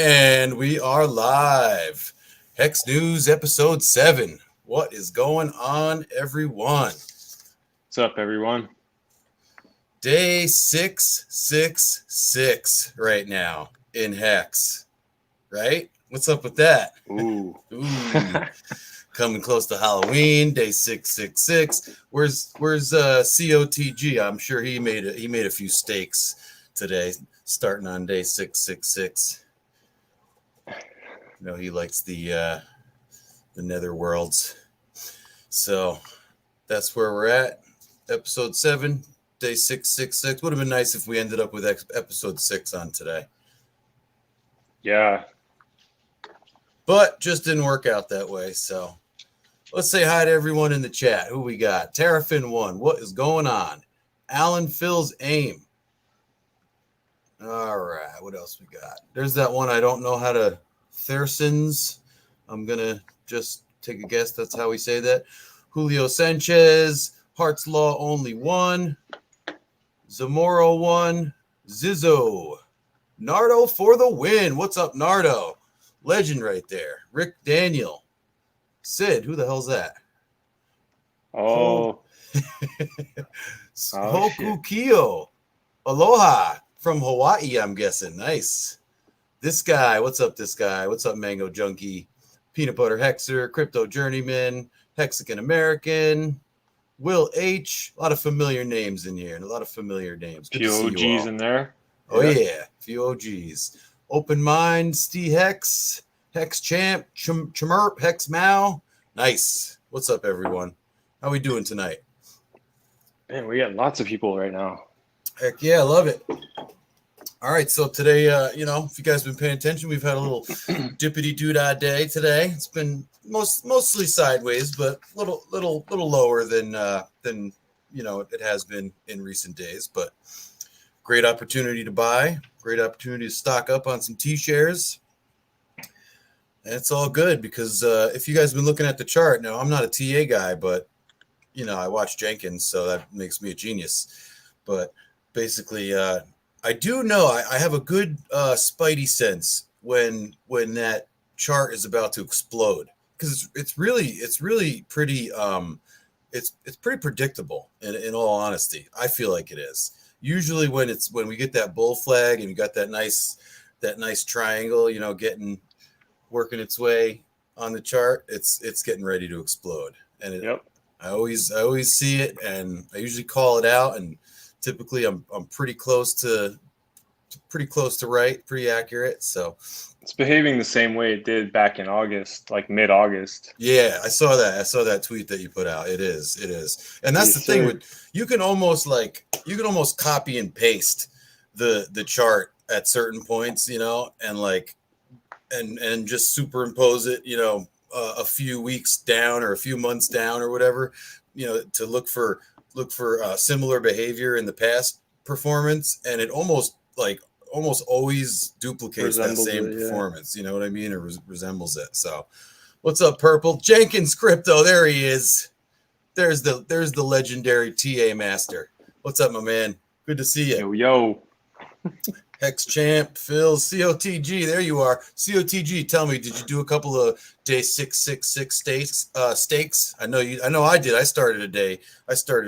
And we are live. Hex News episode 7. What is going on, everyone? What's up, everyone? Day 666 right now in Hex. Right? What's up with that? Ooh. Coming close to Halloween, day 666. Where's COTG? I'm sure he made a few stakes today, starting on day 666. You know, he likes the nether worlds. So that's where we're at. Episode 7, day 666. Would have been nice if we ended up with episode 6 on today. Yeah. But just didn't work out that way. So let's say hi to everyone in the chat. Who we got? Terrafin1. What is going on? Alan Phil's aim. All right. What else we got? There's that one I don't know how to. Thersons. I'm going to just take a guess. That's how we say that. Julio Sanchez. Heart's Law only 1. Zamoro 1. Zizzo. Nardo for the win. What's up, Nardo? Legend right there. Rick Daniel. Sid, who the hell's that? Oh. Hoku Kyo. Aloha from Hawaii, I'm guessing. Nice. This guy, what's up, this guy? What's up, Mango Junkie? Peanut Butter Hexer, Crypto Journeyman, Hexican American, Will H. A lot of familiar names in here, and a lot of familiar names. Good few OGs in there. Oh, yeah. A few OGs. Open Mind, Steve Hex, Hex Champ, Chmerp, Hex Mao. Nice. What's up, everyone? How we doing tonight? Man, we got lots of people right now. Heck yeah, I love it. All right, so today, if you guys have been paying attention, we've had a little dippity-doo-dah day today. It's been mostly sideways, but little lower than it has been in recent days. But great opportunity to buy, great opportunity to stock up on some T-shares. And it's all good because if you guys have been looking at the chart, now I'm not a TA guy, but I watch Jenkins, so that makes me a genius. But basically, I do know I have a good spidey sense when that chart is about to explode, because it's really pretty it's pretty predictable in all honesty. I feel like it is. Usually when we get that bull flag and you got that nice triangle, working its way on the chart, it's getting ready to explode. And Yep. I always see it, and I usually call it out, and typically I'm pretty close to right, pretty accurate. So it's behaving the same way it did back in August, like mid-August. Yeah, I saw that tweet that you put out. It is. And that's the thing with, you can almost copy and paste the chart at certain points, and just superimpose it, a few weeks down or a few months down or whatever, to look for similar behavior in the past performance, and it almost always duplicates that same performance. You know what I mean? Or resembles it. So, what's up, Purple? Jenkins Crypto. There he is. There's the legendary TA Master. What's up, my man? Good to see you. Yo. Hex Champ, Phil, COTG. There you are. COTG, tell me, did you do a couple of day 666 stakes? I know I did. I started a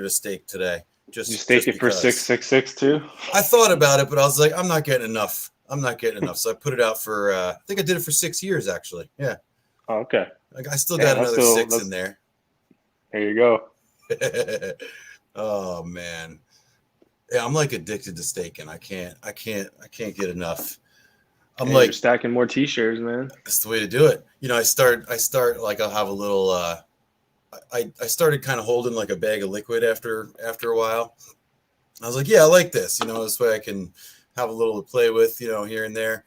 stake today. You stake it for 666 too? I thought about it, but I was like, I'm not getting enough. So I put it out for I think I did it for 6 years actually. Yeah. Oh, okay. I still got another 6 in there. There you go. Oh man. Yeah, I'm like addicted to staking. I can't get enough. You're stacking more T-shares, man. That's the way to do it. I start like I'll have a little I started kind of holding like a bag of liquid after a while. I was like, yeah, I like this. This way I can have a little to play with, here and there.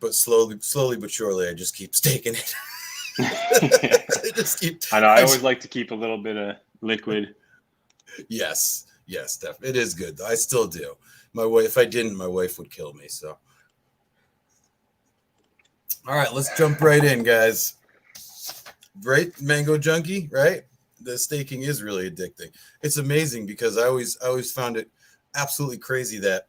But slowly but surely, I just keep staking it. I know. I always like to keep a little bit of liquid. Yes, definitely. It is good. I still do. My wife, if I didn't, my wife would kill me. So, all right, let's jump right in, guys. Right, Mango Junkie, right? The staking is really addicting. It's amazing because I always found it absolutely crazy that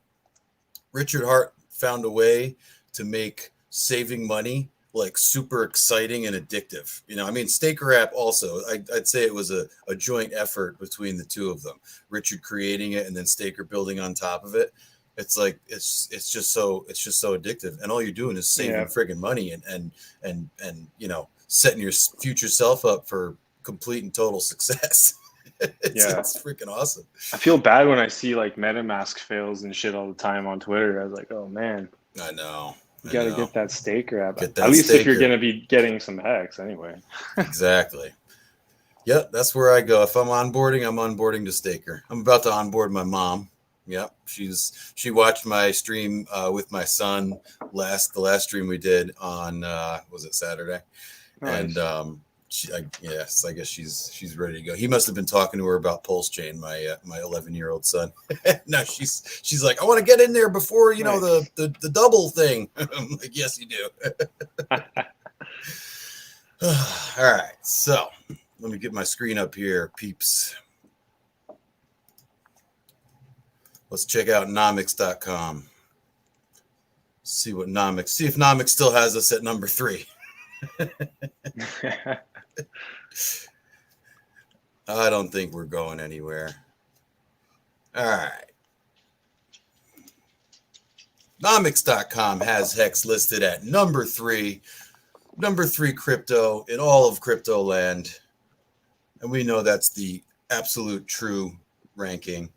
Richard Hart found a way to make saving money like super exciting and addictive. You know, I mean, Staker app also, I'd say it was a joint effort between the two of them. Richard creating it and then Staker building on top of it. It's like it's just so addictive, and all you're doing is saving friggin' money and you know, setting your future self up for complete and total success. It's freaking awesome. I feel bad when I see like MetaMask fails and shit all the time on Twitter. I was like, oh man. I know. You got to get that Staker app. At least if you're going to be getting some HEX anyway. Exactly. Yep, that's where I go. If I'm onboarding to Staker. I'm about to onboard my mom. Yep, she watched my stream with my son the last stream we did on was it Saturday? Nice. And I guess she's ready to go. He must have been talking to her about PulseChain, my 11-year-old son. Now she's like, I want to get in there before you know the double thing. I'm like, yes, you do. All right, so let me get my screen up here, peeps. Let's check out nomics.com. See if Nomics still has us at number 3. I don't think we're going anywhere. All right. Nomics.com has HEX listed at number 3 crypto in all of crypto land. And we know that's the absolute true ranking.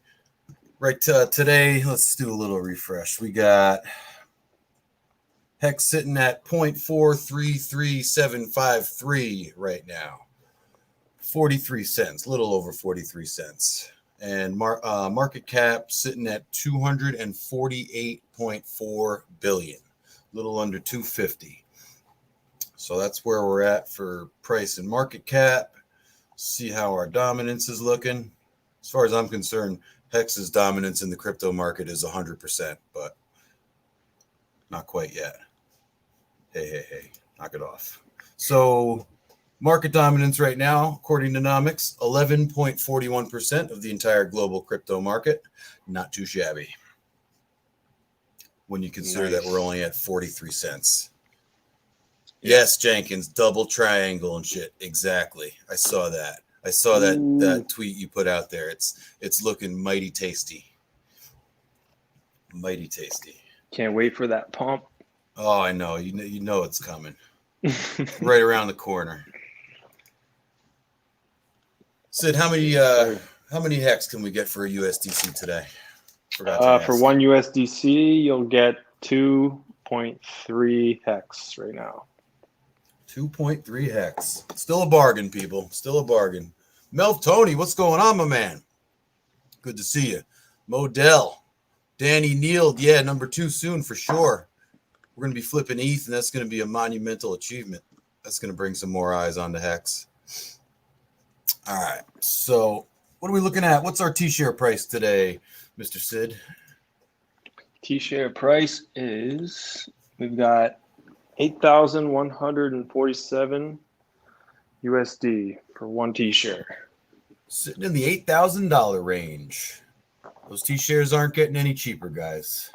Right today, let's do a little refresh. We got HEX sitting at 0.433753 right now. 43 cents, a little over 43 cents. And market cap sitting at 248.4 billion, a little under 250. So that's where we're at for price and market cap. See how our dominance is looking. As far as I'm concerned, HEX's dominance in the crypto market is 100%, but not quite yet. Hey, knock it off. So market dominance right now, according to Nomics, 11.41% of the entire global crypto market. Not too shabby when you consider that we're only at 43 cents. Yes, Jenkins, double triangle and shit. Exactly. I saw that. That tweet you put out there. It's looking mighty tasty. Mighty tasty. Can't wait for that pump. Oh, I know. You know it's coming. Right around the corner. Sid, how many HEX can we get for a USDC today? For one USDC, you'll get 2.3 HEX right now. 2.3 HEX. Still a bargain, people. Still a bargain. Melv Tony, what's going on, my man? Good to see you. Modell. Danny Neal. Yeah, number 2 soon for sure. We're going to be flipping ETH, and that's going to be a monumental achievement. That's going to bring some more eyes onto HEX. All right. So what are we looking at? What's our T-share price today, Mr. Sid? T-share price is, we've got 8,147 USD for one T-share. Sitting in the $8,000 range. Those T-shares aren't getting any cheaper, guys.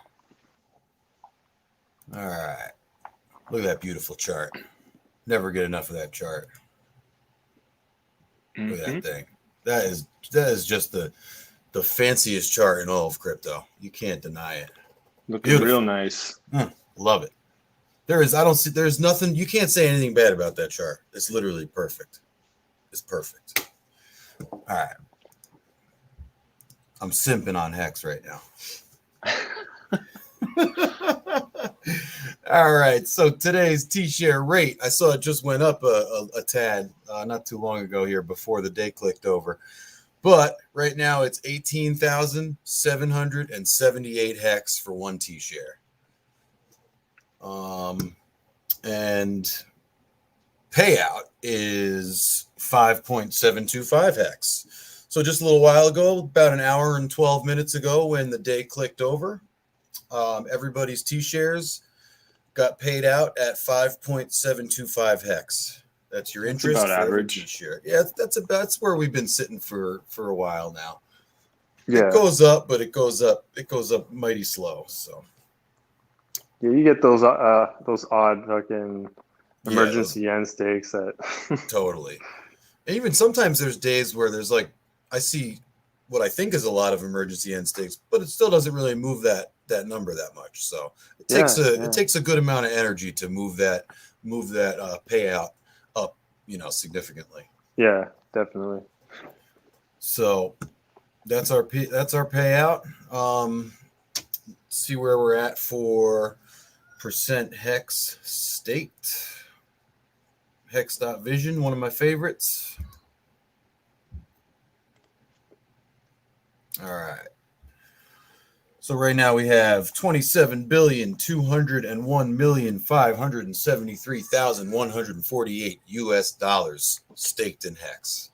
All right. Look at that beautiful chart. Never get enough of that chart. Look at that thing. That is just the fanciest chart in all of crypto. You can't deny it. Looking real nice. Love it. There's nothing, you can't say anything bad about that chart. It's literally perfect. It's perfect. All right. I'm simping on HEX right now. All right. So today's T-share rate, I saw it just went up a tad not too long ago here before the day clicked over. But right now it's 18,778 HEX for one T-share. And payout is 5.725 HEX. So just a little while ago, about an hour and 12 minutes ago when the day clicked over, everybody's T-shares got paid out at 5.725 HEX. That's your interest. That's about average. T-share. Yeah, that's where we've been sitting for a while now. Yeah. It goes up, but it goes up mighty slow. So Yeah, you get those odd fucking Yeah, those, emergency yen stakes that totally. And even sometimes there's days where there's like I see what I think is a lot of emergency end stakes, but it still doesn't really move that number that much. So it takes it takes a good amount of energy to move that payout up, significantly. Yeah, definitely. So that's our payout. See where we're at for percent hex staked. Hex.vision, one of my favorites. All right. So right now we have 27,201,573,148 US dollars staked in hex.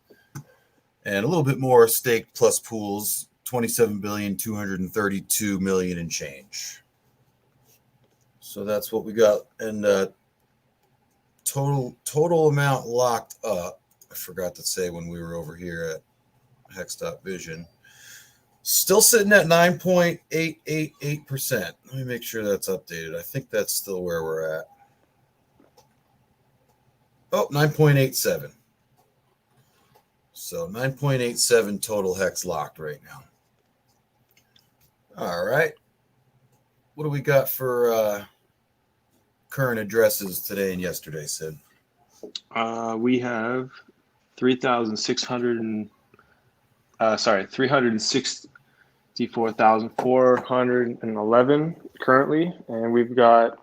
And a little bit more staked plus pools, 27,232,000,000 and change. So that's what we got. And total amount locked up. I forgot to say when we were over here at Hex.vision. Still sitting at 9.888%. Let me make sure that's updated. I think that's still where we're at. Oh, 9.87. So 9.87 total hex locked right now. All right. What do we got for current addresses today and yesterday, Sid? We have 364,411 currently, and we've got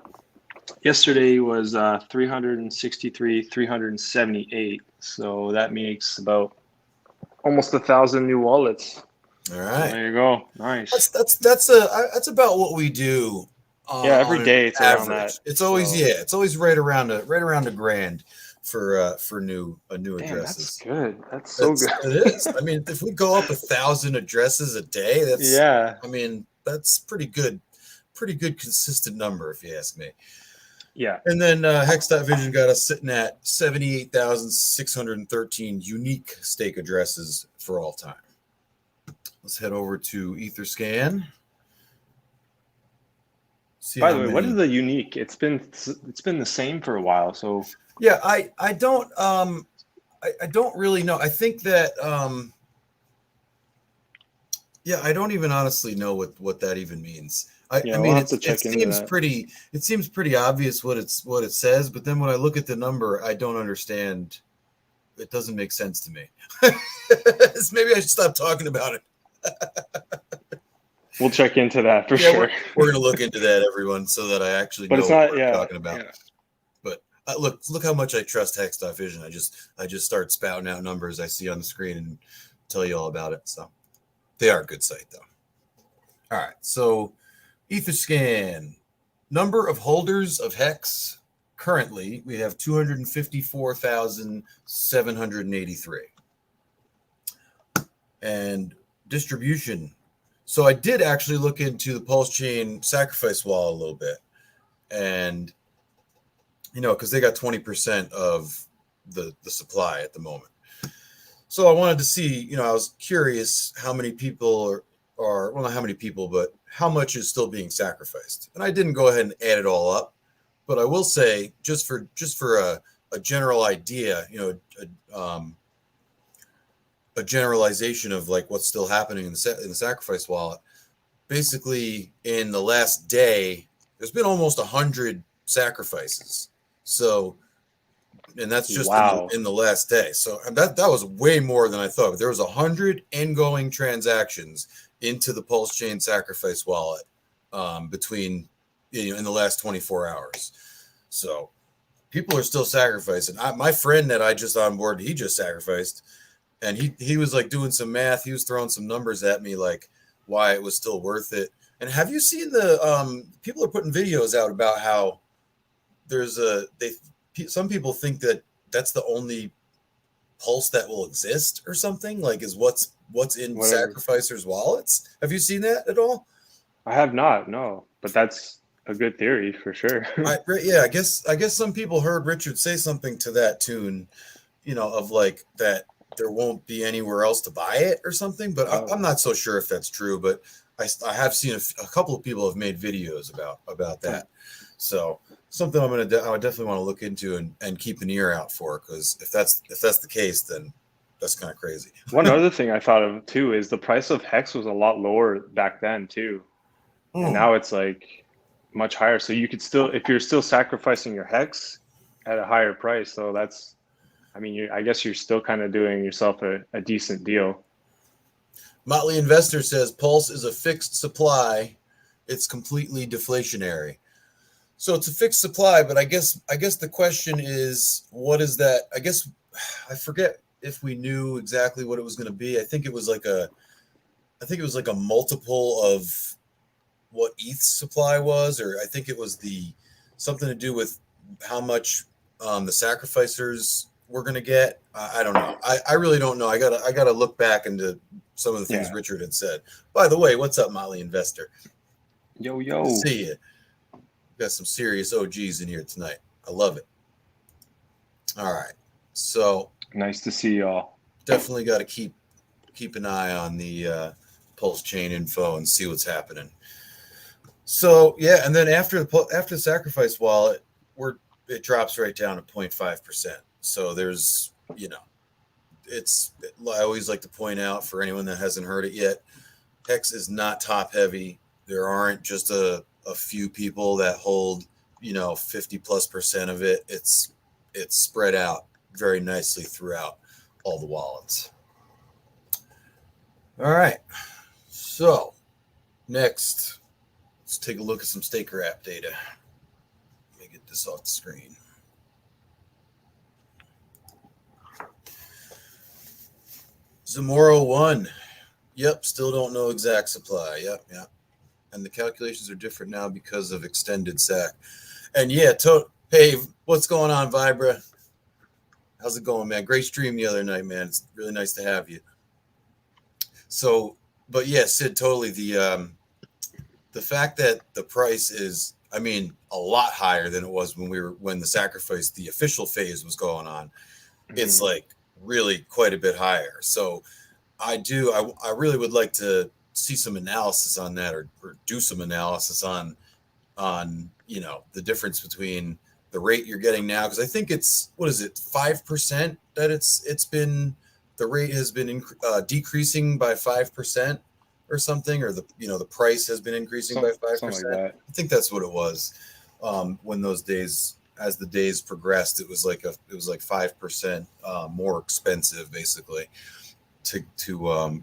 yesterday was 378. So that makes about almost 1,000 new wallets. All right, there you go. Nice. That's about what we do. Yeah, every day it's around that. It's always it's always right around a grand for new addresses. That's good. That's so good. It is. I mean, if we go up 1,000 addresses a day, that's I mean, that's pretty good consistent number if you ask me. Yeah. And then Hex.vision got us sitting at 78,613 unique stake addresses for all time. Let's head over to Etherscan. By the way, what is the unique? It's been the same for a while. So yeah, I don't really know. I think that I don't even honestly know what that even means. I mean, it seems pretty obvious what it says, but then when I look at the number, I don't understand. It doesn't make sense to me. Maybe I should stop talking about it. We'll check into that for sure. We're going to look into that, everyone, so that I actually know what we're talking about. Yeah. But look how much I trust Hex.vision. I just start spouting out numbers I see on the screen and tell you all about it. So they are a good site, though. All right, so Etherscan, number of holders of Hex. Currently, we have 254,783. And distribution. So I did actually look into the PulseChain sacrifice wall a little bit. And, because they got 20% of the supply at the moment. So I wanted to see, I was curious how many people are well, not how many people, but how much is still being sacrificed. And I didn't go ahead and add it all up. But I will say, just for a general idea, a generalization of like what's still happening in the sacrifice wallet. Basically, in the last day, there's been almost 100 sacrifices. So, and that's just in the last day. So that was way more than I thought. But there was 100 ingoing transactions into the PulseChain sacrifice wallet between in the last 24 hours. So people are still sacrificing. My friend that I just onboarded, he just sacrificed. And he was like doing some math. He was throwing some numbers at me, like why it was still worth it. And have you seen the people are putting videos out about how there's some people think that that's the only pulse that will exist or something, like is what's in sacrificers' wallets. Have you seen that at all? I have not, no, but that's a good theory for sure. I guess some people heard Richard say something to that tune, of like that there won't be anywhere else to buy it or something, but I'm not so sure if that's true. But I have seen a couple of people have made videos about that. So something I would definitely want to look into and keep an ear out for, because if that's the case, then that's kind of crazy. One other thing I thought of too is the price of HEX was a lot lower back then too, and now it's like much higher. So you could still, if you're still sacrificing your HEX at a higher price, so that's, I mean, I guess you're still kind of doing yourself a decent deal. Motley Investor says Pulse is a fixed supply. It's completely deflationary. So it's a fixed supply, but I guess the question is, what is that? I guess I forget if we knew exactly what it was going to be. I think it was like a multiple of what ETH's supply was, or I think it was something to do with how much the sacrificers were going to get. I don't know. I really don't know. I gotta look back into some of the things Richard had said. By the way, what's up, Motley Investor? Yo. Good to see you. Got some serious OGs in here tonight. I love it. All right. So nice to see y'all. Definitely got to keep an eye on the PulseChain info and see what's happening. So yeah, and then after the sacrifice wallet, it drops right down to 0.5%. So there's, I always like to point out for anyone that hasn't heard it yet, HEX is not top heavy. There aren't just a few people that hold 50+% of it. It's spread out very nicely throughout all the wallets. All right, so next, let's take a look at some staker app data. Let me get this off the screen. Zamora 1. Yep, still don't know exact supply. Yep. And the calculations are different now because of extended SAC. And yeah, hey, what's going on, Vibra? How's it going, man? Great stream the other night, man. It's really nice to have you. So, but yeah, Sid, totally. The fact that the price is, I mean, a lot higher than it was when the sacrifice, the official phase was going on. Mm-hmm. It's like really quite a bit higher. So I really would like to see some analysis on that, or do some analysis on the difference between the rate you're getting now, because I think it's 5% that it's been, the rate has been decreasing by 5% or something, or the price has been increasing by 5%. Like that. I think that's what it was. When those days, as the days progressed, it was like 5% more expensive, basically, to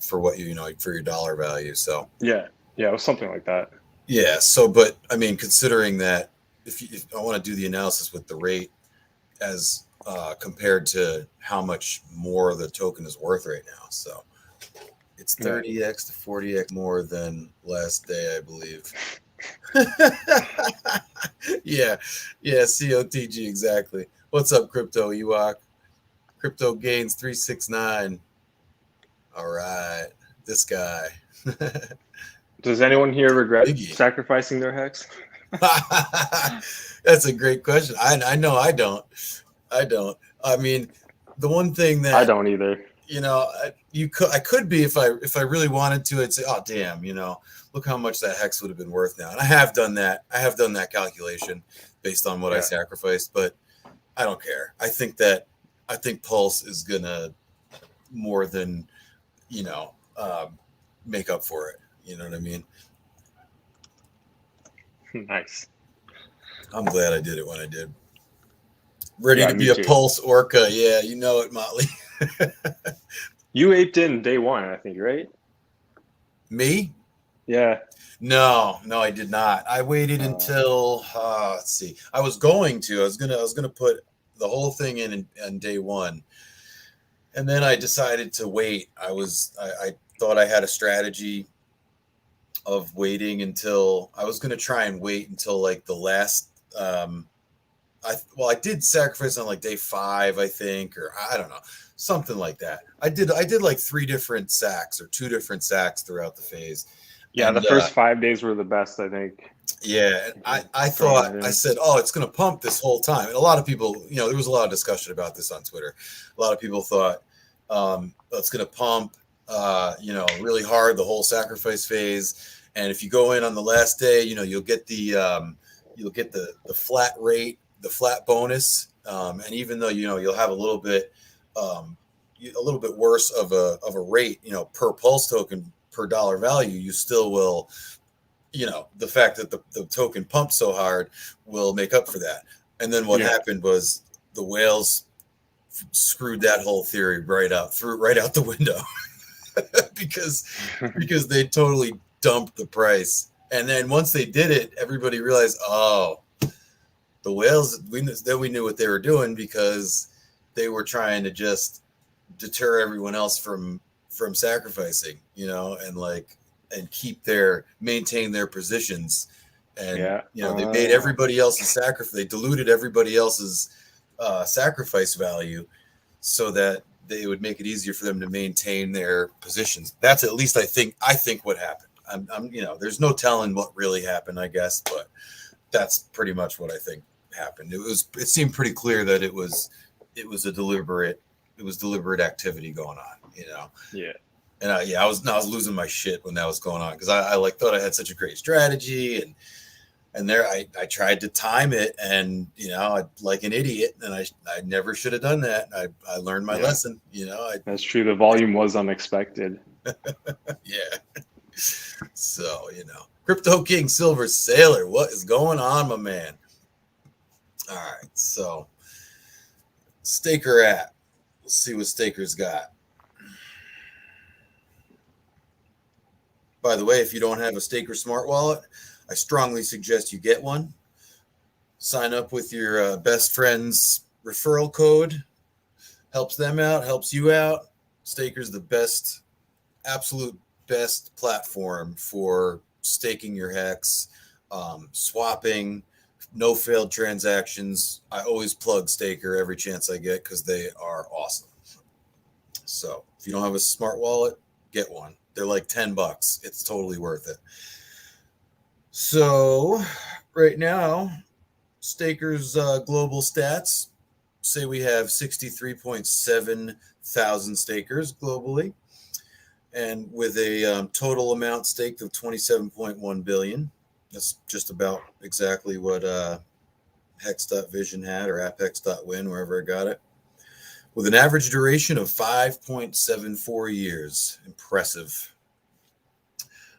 for what for your dollar value. So yeah, it was something like that. Yeah. So, but I mean, considering that, if I want to do the analysis with the rate as compared to how much more the token is worth right now, so it's 30x to 40x more than last day, I believe. yeah, COTG, exactly. What's up, Crypto Ewok? Crypto GAINZ 369. All right, this guy. Does anyone here regret sacrificing their HEX? That's a great question. I know I don't. I mean, the one thing that I don't either. I could be if I really wanted to. I'd say, oh damn, look how much that HEX would have been worth now. And I have done that. I have done that calculation based on what I sacrificed, but I don't care. I think Pulse is gonna more than make up for it. You know what I mean? Nice. I'm glad I did it when I did. Ready to be a Pulse Orca. Yeah, you know it, Motley. You aped in day one, I think, right? Me? Yeah. No, I did not. I waited until let's see. I was gonna put the whole thing in day one, and then I decided to wait. I thought I had a strategy of waiting until I was going to try and wait until like the last. I did sacrifice on like day 5, I think, or I don't know, something like that. I did like 3 different sacks or 2 different sacks throughout the phase. Yeah, and the first 5 days were the best, I think. Yeah, I thought, I said, oh, it's going to pump this whole time. And a lot of people, there was a lot of discussion about this on Twitter. A lot of people thought it's going to pump, really hard the whole sacrifice phase. And if you go in on the last day, you know, you'll get the flat rate, the flat bonus. And even though, you know, you'll have a little bit worse of a rate, you know, per pulse token per dollar value, you still will, you know, the fact that the token pumped so hard will make up for that. And then what happened was the whales screwed that whole theory right out the window because they totally dumped the price. And then once they did it, everybody realized, oh, the whales, we knew what they were doing, because they were trying to just deter everyone else from sacrificing, you know, and maintain their positions. And you know, they made everybody else's sacrifice. They diluted everybody else's sacrifice value so that they would make it easier for them to maintain their positions. That's at least I think what happened. I'm you know, there's no telling what really happened, I guess, but that's pretty much what I think happened. It seemed pretty clear that it was deliberate activity going on, you know. Yeah. And I was losing my shit when that was going on, because I thought I had such a great strategy, and there I tried to time it, and you know, like an idiot, and I never should have done that. I learned my lesson, you know. That's true. The volume was unexpected. Yeah. So, you know, Crypto King Silver Sailor, what is going on, my man? All right, so Staker app. Let's see what Staker's got. By the way, if you don't have a Staker smart wallet, I strongly suggest you get one. Sign up with your best friend's referral code. Helps them out, helps you out. Staker's the best, absolute best platform for staking your HEX, swapping, no failed transactions. I always plug Staker every chance I get because they are awesome. So if you don't have a smart wallet, get one. They're like $10. It's totally worth it. So right now, Staker's global stats say we have 63.7 thousand stakers globally, and with a total amount staked of 27.1 billion. That's just about exactly what hex.vision had, or apex.win, wherever I got it. With an average duration of 5.74 years. Impressive.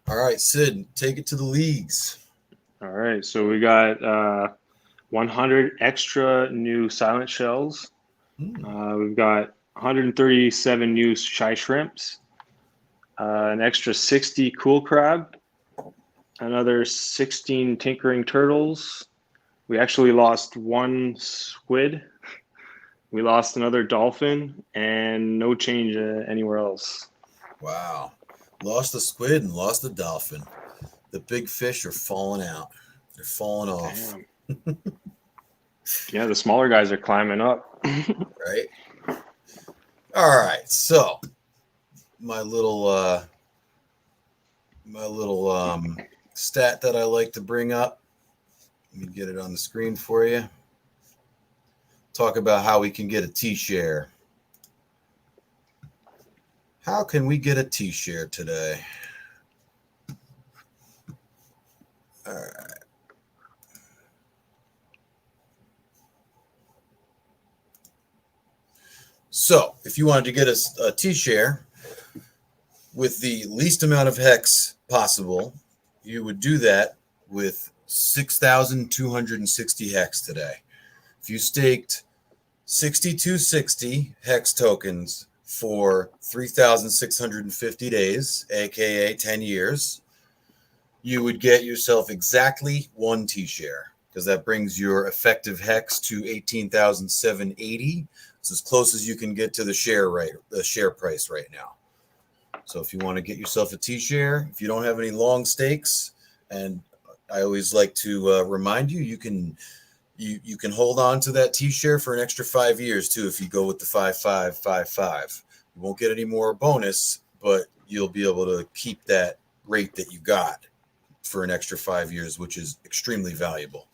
All right, Sid, take it to the leagues. All right, so we got 100 extra new silent shells. We've got 137 new shy shrimps, an extra 60 cool crab, another 16 tinkering turtles. We actually lost one squid. We lost another dolphin, and no change anywhere else. Wow. Lost the squid and lost the dolphin. The big fish are falling out. They're falling off. Yeah, the smaller guys are climbing up. Right? All right. So my little stat that I like to bring up. Let me get it on the screen for you. Talk about how we can get a T-share. How can we get a T-share today? All right. So if you wanted to get a T-share with the least amount of hex possible, you would do that with 6,260 hex today. If you staked 6260 hex tokens for 3,650 days, aka 10 years, you would get yourself exactly one T-share, because that brings your effective hex to 18,780. It's as close as you can get to the share price right now. So if you want to get yourself a T-share, if you don't have any long stakes, and I always like to remind you, you can hold on to that T-share for an extra 5 years too if you go with the 5.555. You won't get any more bonus, but you'll be able to keep that rate that you got for an extra 5 years, which is extremely valuable,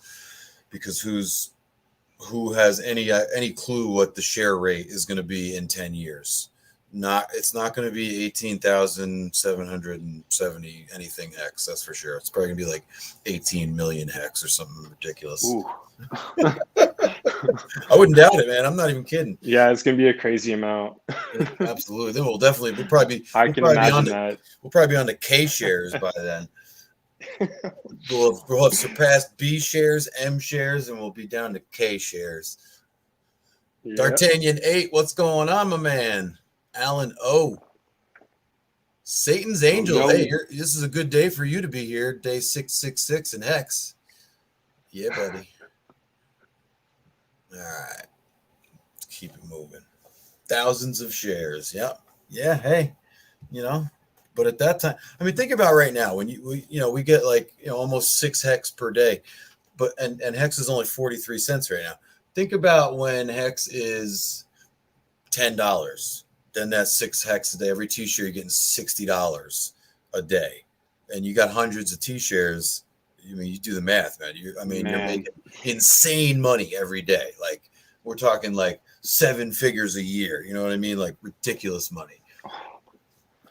because who has any clue what the share rate is going to be in 10 years? It's not going to be 18,770 anything hex. That's for sure. It's probably going to be like 18 million hex or something ridiculous. Ooh. I wouldn't doubt it, man. I'm not even kidding. Yeah, it's gonna be a crazy amount. Absolutely. Then we'll probably be. I can imagine that. We'll probably be on the K shares by then. We'll have surpassed B shares, M shares, and we'll be down to K shares. Yep. D'Artagnan 8, what's going on, my man? Alan O. Satan's Angel. Oh, no. Hey, this is a good day for you to be here. Day 666 in Hex. Yeah, buddy. All right. Let's keep it moving. Thousands of shares. Yep. Yeah. Hey, but at that time, I mean, think about right now when we get like, almost 6 hex per day, and hex is only 43 cents right now. Think about when hex is $10, then that's 6 hex a day. Every t-shirt you're getting $60 a day, and you got hundreds of t-shares. I mean, you do the math, man. You're making insane money every day. Like we're talking like 7 figures a year. You know what I mean? Like ridiculous money.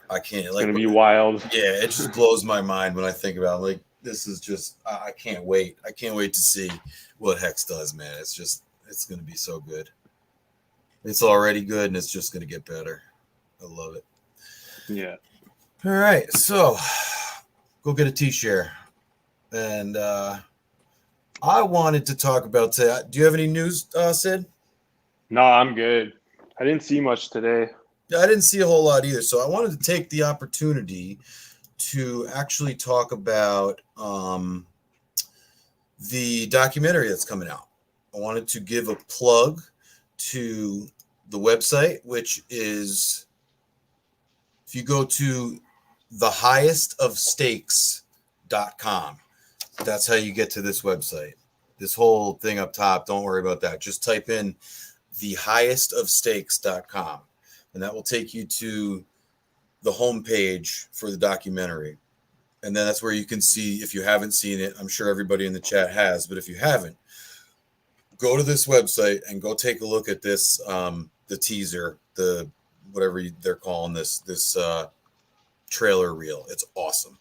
I can't. It's gonna be wild. Yeah, it just blows my mind when I think about it. Like this is just. I can't wait. I can't wait to see what Hex does, man. It's gonna be so good. It's already good, and it's just gonna get better. I love it. Yeah. All right, so go get a T-share, and I wanted to talk about today. Do you have any news, Sid? No, I'm good. I didn't see much today. I didn't see a whole lot either. So I wanted to take the opportunity to actually talk about the documentary that's coming out. I wanted to give a plug to the website, which is, if you go to thehighestofstakes.com, that's how you get to this website. This whole thing up top, don't worry about that. Just type in thehighestofstakes.com. And that will take you to the homepage for the documentary. And then that's where you can see, if you haven't seen it, I'm sure everybody in the chat has, but if you haven't, go to this website and go take a look at this, the teaser, the whatever they're calling this trailer reel. It's awesome.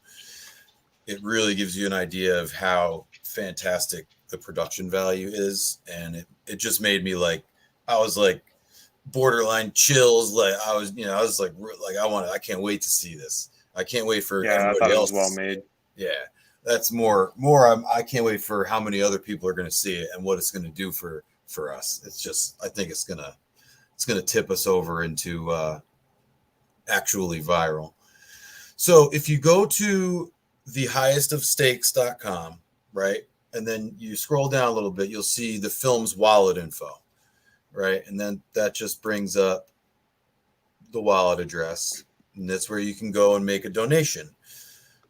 It really gives you an idea of how fantastic the production value is. And it just made me I was like, borderline chills. Like I was like I can't wait to see this. I can't wait for everybody else. It was well made. Yeah, that's more. I can't wait for how many other people are going to see it and what it's going to do for us. It's just, I think it's gonna tip us over into actually viral. So if you go to thehighestofstakes.com, right, and then you scroll down a little bit, you'll see the film's wallet info. Right. And then that just brings up the wallet address. And that's where you can go and make a donation.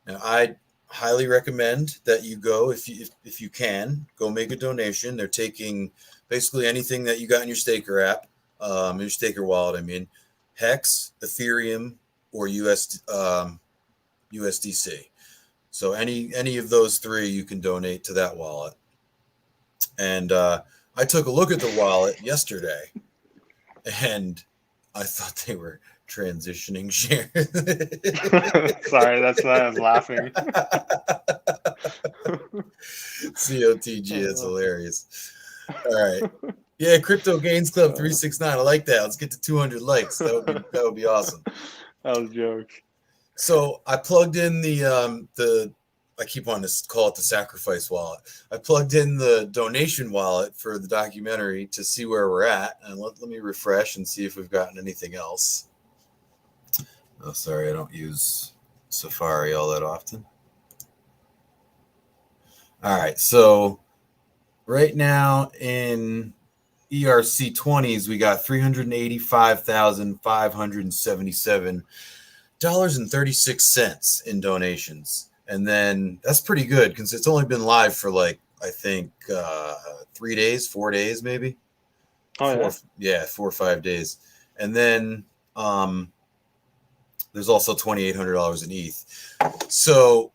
Now, I highly recommend that you go, if you can, go make a donation. They're taking basically anything that you got in your staker app, your staker wallet, Hex, Ethereum, or USDC. So any of those three, you can donate to that wallet. And I took a look at the wallet yesterday, and I thought they were transitioning shares. Sorry, that's why I was laughing. COTG is hilarious. All right. Yeah, Crypto Gains Club 369. I like that. Let's get to 200 likes. That would be awesome. That was a joke. So I plugged in the I keep wanting to call it the sacrifice wallet. I plugged in the donation wallet for the documentary to see where we're at. And let me refresh and see if we've gotten anything else. Oh, sorry, I don't use Safari all that often. All right, so right now in ERC20s, we got $385,577.36 in donations. And then that's pretty good because it's only been live for I think 3 days, 4 days, maybe. Oh, 4 or 5 days. And then there's also $2,800 in ETH. So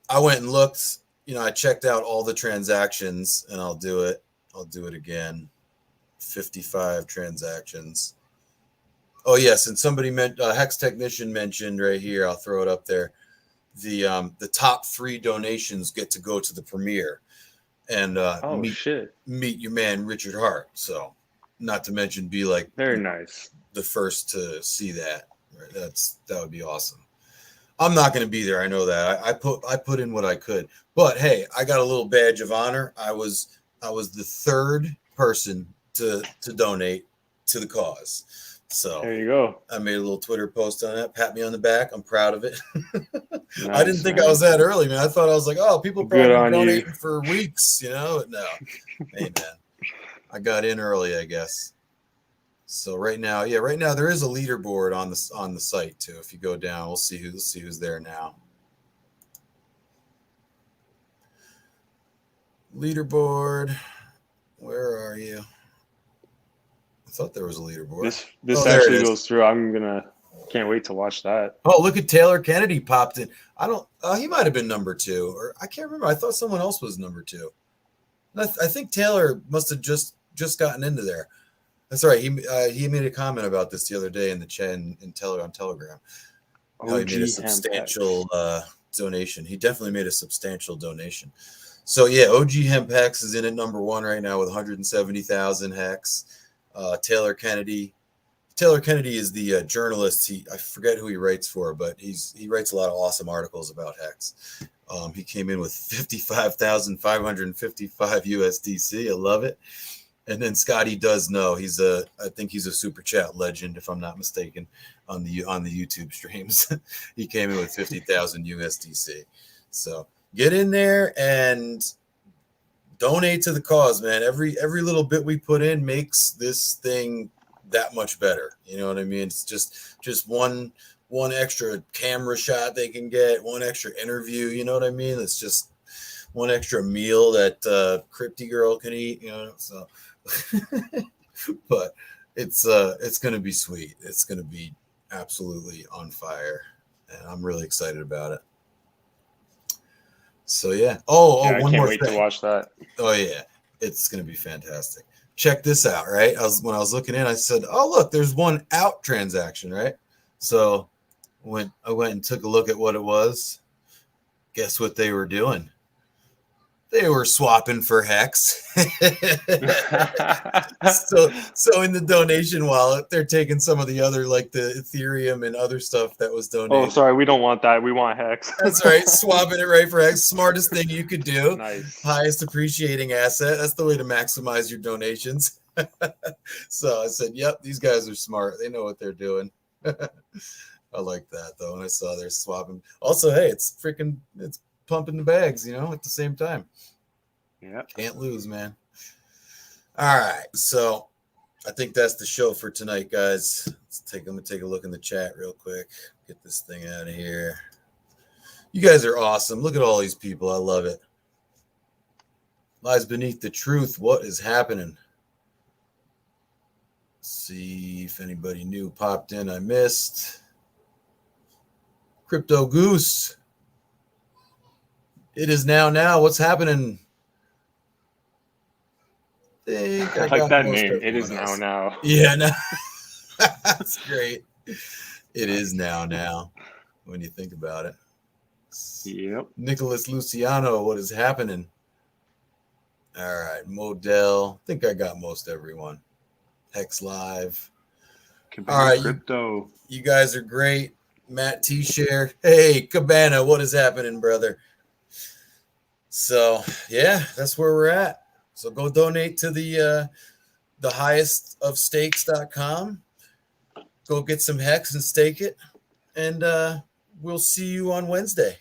I went and looked, I checked out all the transactions, and I'll do it again. 55 transactions. Oh yes, and somebody meant Hex Technician mentioned right here. I'll throw it up there. The top 3 donations get to go to the premiere and Oh shit! meet your man Richard Hart. So, not to mention be like Very nice. the first to see that. Right? That would be awesome. I'm not going to be there. I know that. I put in what I could. But hey, I got a little badge of honor. I was the 3rd person to donate to the cause. So there you go. I made a little Twitter post on that. Pat me on the back. I'm proud of it. Nice, I didn't think man. I was that early, man. I thought I was like, oh, people probably Good on donating you. for weeks, you know? No. Hey, man. I got in early, I guess. So right now there is a leaderboard on the site too. If you go down, we'll see who's there now. Leaderboard. Where are you? I thought there was a leaderboard. This actually goes through. Can't wait to watch that. Oh, look at Taylor Kennedy popped in. He might have been number 2, or I can't remember. I thought someone else was number 2. I think Taylor must have just gotten into there. That's right. He made a comment about this the other day in the chat on Telegram. How he made a substantial donation. He definitely made a substantial donation. So yeah, OG Hempex is in at number 1 right now with 170,000 hex. Taylor Kennedy is the journalist. I forget who he writes for, but he writes a lot of awesome articles about hex. He came in with 55,555 USDC. I love it. And then Scotty does know I think he's a super chat legend, if I'm not mistaken, on the YouTube streams. He came in with 50,000 USDC. So get in there and donate to the cause, man. Every little bit we put in makes this thing that much better. You know what I mean? It's just one extra camera shot they can get, one extra interview. You know what I mean? It's just one extra meal that Crypty Girl can eat. You know, so. But it's gonna be sweet. It's gonna be absolutely on fire, and I'm really excited about it. So yeah. I can't wait to watch that. Oh yeah, it's gonna be fantastic. Check this out, right? When I was looking in, I said, "Oh look, there's one out transaction," right? So when I went and took a look at what it was, guess what they were doing? They were swapping for hex. so in the donation wallet, they're taking some of the other, like the Ethereum and other stuff that was donated. Oh, sorry, we don't want that. We want hex. That's right. Swapping it right for hex. Smartest thing you could do. Nice. Highest appreciating asset. That's the way to maximize your donations. So I said, yep, these guys are smart. They know what they're doing. I like that though. When I saw they're swapping. Also, hey, it's pumping the bags, you know, at the same time. Yeah. Can't lose, man. All right. So I think that's the show for tonight, guys. I'm gonna take a look in the chat real quick. Get this thing out of here. You guys are awesome. Look at all these people. I love it. Lies beneath the truth. What is happening? Let's see if anybody new popped in. I missed. Crypto Goose. It is now. What's happening? I like that name. It is now. Yeah, no. That's great. It is now when you think about it. Yep. Nicholas Luciano, what is happening? All right, Modell. I think I got most everyone. Hex Live. All right, crypto. You guys are great. Matt T-Share. Hey, Cabana, what is happening, brother? So yeah, that's where we're at. So go donate to the highestofstakes.com. Go get some hex and stake it, and we'll see you on Wednesday.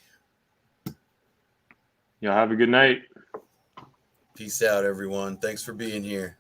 Y'all have a good night. Peace out, everyone. Thanks for being here.